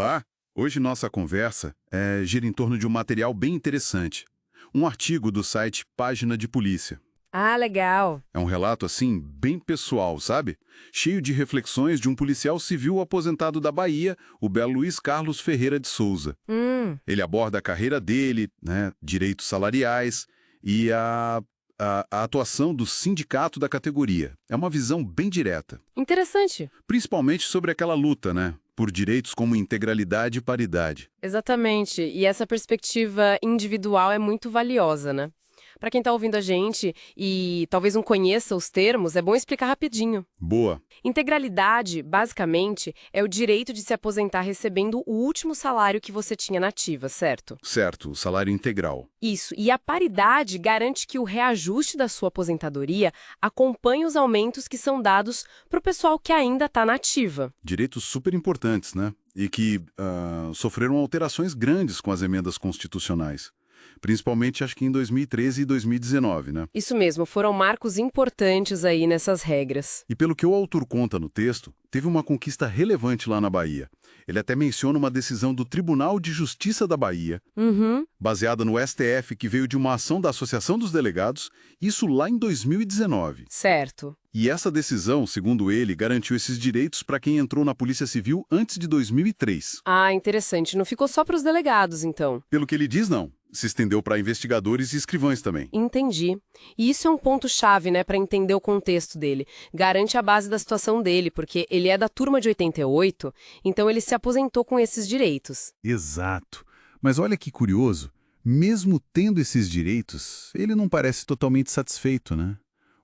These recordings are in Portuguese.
Olá! Hoje nossa conversa gira em torno de um material bem interessante. Um artigo do site Página de Polícia. Ah, legal. É um relato, assim, bem pessoal, sabe? Cheio de reflexões de um policial civil aposentado da Bahia, o belo Luiz Carlos Ferreira de Souza. Ele aborda a carreira dele, né, direitos salariais e a atuação do sindicato da categoria. É uma visão bem direta. Interessante. Principalmente sobre aquela luta, né, por direitos como integralidade e paridade. Exatamente. E essa perspectiva individual é muito valiosa, né? Para quem está ouvindo a gente e talvez não conheça os termos, é bom explicar rapidinho. Boa. Integralidade, basicamente, é o direito de se aposentar recebendo o último salário que você tinha na ativa, certo? Certo, o salário integral. Isso. E a paridade garante que o reajuste da sua aposentadoria acompanhe os aumentos que são dados para o pessoal que ainda está na ativa. Direitos super importantes, né? E que sofreram alterações grandes com as emendas constitucionais. Principalmente, acho que em 2013 e 2019, né? Isso mesmo, foram marcos importantes aí nessas regras. E pelo que o autor conta no texto, teve uma conquista relevante lá na Bahia. Ele até menciona uma decisão do Tribunal de Justiça da Bahia, baseada no STF, que veio de uma ação da Associação dos Delegados, isso lá em 2019. Certo. E essa decisão, segundo ele, garantiu esses direitos para quem entrou na Polícia Civil antes de 2003. Ah, interessante. Não ficou só para os delegados, então. Pelo que ele diz, não. Se estendeu para investigadores e escrivães também. Entendi. E isso é um ponto-chave, né, para entender o contexto dele. Garante a base da situação dele, porque ele é da turma de 88, então ele se aposentou com esses direitos. Exato. Mas olha que curioso, mesmo tendo esses direitos, ele não parece totalmente satisfeito, né?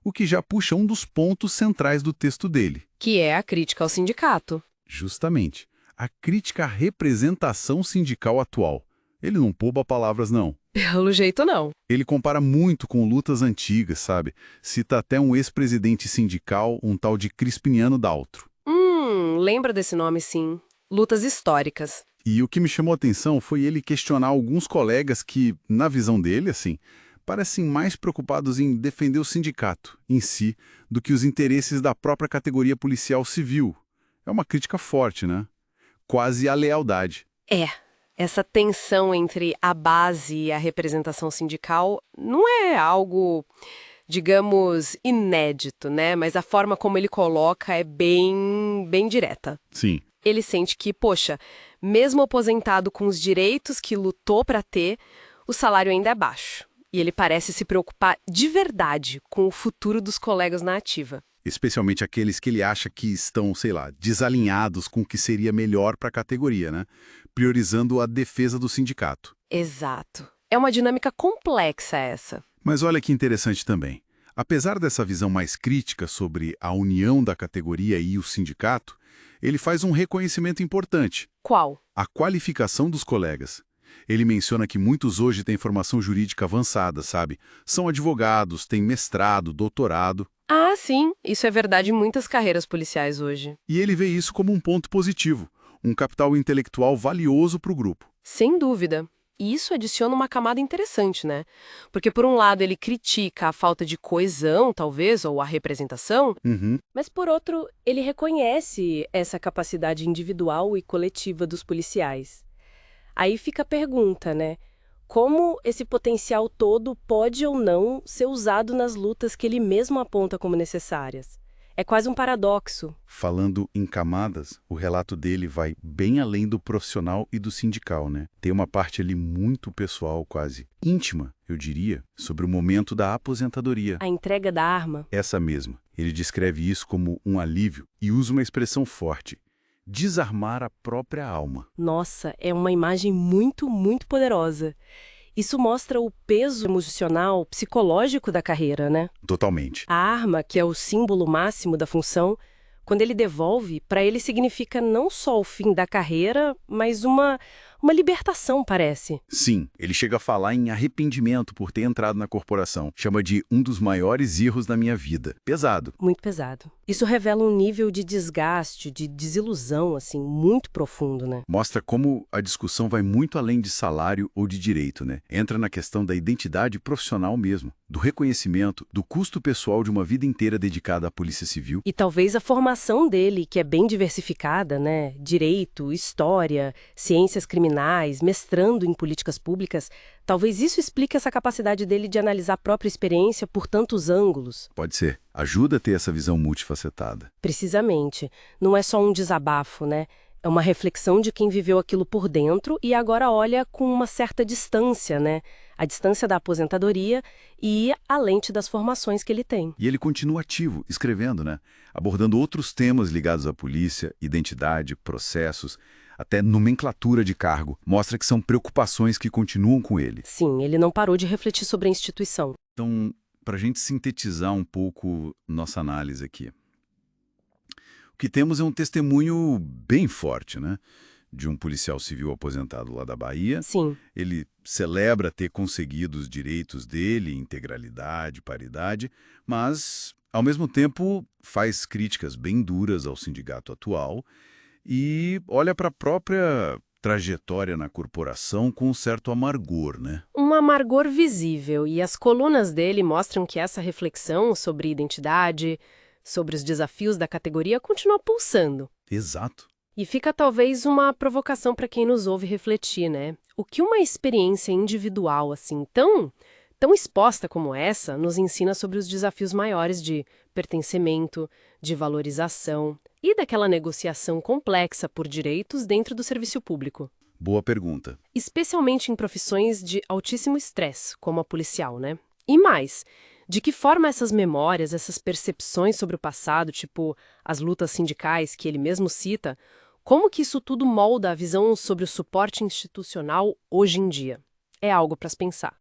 O que já puxa um dos pontos centrais do texto dele. Que é a crítica ao sindicato. Justamente, a crítica à representação sindical atual. Ele não poupa palavras, não. Pelo jeito, não. Ele compara muito com lutas antigas, sabe? Cita até um ex-presidente sindical, um tal de Crispiniano Daltro. Lembra desse nome, sim. Lutas históricas. E o que me chamou a atenção foi ele questionar alguns colegas que, na visão dele, assim, parecem mais preocupados em defender o sindicato em si do que os interesses da própria categoria policial civil. É uma crítica forte, né? Quase a lealdade. Essa tensão entre a base e a representação sindical não é algo, digamos, inédito, né? Mas a forma como ele coloca é bem direta. Sim. Ele sente que, poxa, mesmo aposentado com os direitos que lutou para ter, o salário ainda é baixo. E ele parece se preocupar de verdade com o futuro dos colegas na ativa. Especialmente aqueles que ele acha que estão, sei lá, desalinhados com o que seria melhor para a categoria, né? Priorizando a defesa do sindicato. Exato. É uma dinâmica complexa essa. Mas olha que interessante também. Apesar dessa visão mais crítica sobre a união da categoria e o sindicato, ele faz um reconhecimento importante. Qual? A qualificação dos colegas. Ele menciona que muitos hoje têm formação jurídica avançada, sabe? São advogados, têm mestrado, doutorado. Ah, sim. Isso é verdade em muitas carreiras policiais hoje. E ele vê isso como um ponto positivo, um capital intelectual valioso para o grupo. Sem dúvida. E isso adiciona uma camada interessante, né? Porque, por um lado, ele critica a falta de coesão, talvez, ou a representação, mas, por outro, ele reconhece essa capacidade individual e coletiva dos policiais. Aí fica a pergunta, né? Como esse potencial todo pode ou não ser usado nas lutas que ele mesmo aponta como necessárias? É quase um paradoxo. Falando em camadas, o relato dele vai bem além do profissional e do sindical, né? Tem uma parte ali muito pessoal, quase íntima, eu diria, sobre o momento da aposentadoria. A entrega da arma. Essa mesma. Ele descreve isso como um alívio e usa uma expressão forte. Desarmar a própria alma. Nossa, é uma imagem muito poderosa. Isso mostra o peso emocional, psicológico da carreira, né? Totalmente. A arma, que é o símbolo máximo da função, quando ele devolve, para ele significa não só o fim da carreira, mas uma uma libertação, parece. Sim, ele chega a falar em arrependimento por ter entrado na corporação. Chama de um dos maiores erros da minha vida. Pesado. Muito pesado. Isso revela um nível de desgaste, de desilusão, assim, muito profundo, né? Mostra como a discussão vai muito além de salário ou de direito, né? Entra na questão da identidade profissional mesmo, do reconhecimento, do custo pessoal de uma vida inteira dedicada à Polícia Civil. E talvez a formação dele, que é bem diversificada, né? Direito, história, ciências criminais, mestrando em políticas públicas, talvez isso explique essa capacidade dele de analisar a própria experiência por tantos ângulos. Pode ser. Ajuda a ter essa visão multifacetada. Precisamente. Não é só um desabafo, né? É uma reflexão de quem viveu aquilo por dentro e agora olha com uma certa distância, né? A distância da aposentadoria e a lente das formações que ele tem. E ele continua ativo, escrevendo, né? Abordando outros temas ligados à polícia, identidade, processos, até nomenclatura de cargo. Mostra que são preocupações que continuam com ele. Sim, ele não parou de refletir sobre a instituição. Então, para a gente sintetizar um pouco nossa análise aqui. O que temos é um testemunho bem forte, né? De um policial civil aposentado lá da Bahia. Sim. Ele celebra ter conseguido os direitos dele, integralidade, paridade, mas, ao mesmo tempo, faz críticas bem duras ao sindicato atual e olha para a própria trajetória na corporação com um certo amargor, né? Um amargor visível, e as colunas dele mostram que essa reflexão sobre identidade, sobre os desafios da categoria, continua pulsando. Exato. E fica talvez uma provocação para quem nos ouve refletir, né? O que uma experiência individual assim tão exposta como essa nos ensina sobre os desafios maiores de pertencimento, de valorização e daquela negociação complexa por direitos dentro do serviço público. Boa pergunta. Especialmente em profissões de altíssimo estresse, como a policial, né? E mais, de que forma essas memórias, essas percepções sobre o passado, tipo as lutas sindicais que ele mesmo cita, como que isso tudo molda a visão sobre o suporte institucional hoje em dia? É algo para se pensar.